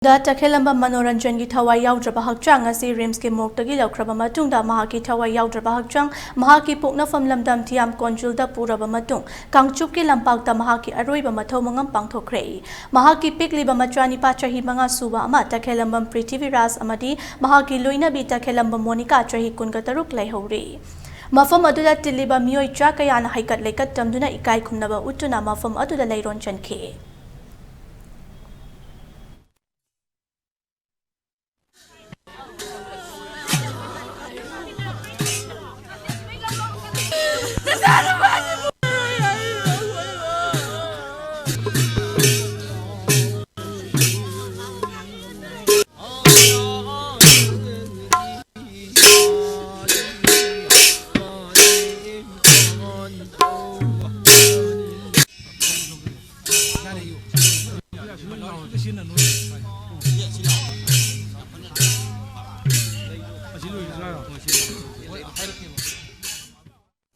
Athouba Manoranjan ki thawai yaodraba hakchang asi rims ke moktagi laukraba matungda mahaki thawai yaodraba hakchang mahaki poknafam lamdam thiam konjulda puraba matung kangchup ki lampakta mahaki aroiba mathau mangam pangthokre mahaki pikliba machani pachahi manga suba ama takhelambam Prithviraj amadi mahaki loinabi takhelambam Monica chahi kungataruk laihori mafam aduda tiliba mioi cha kayana haikat lekat tamduna ikai khumnaba utuna mafam aduda leirol chankhre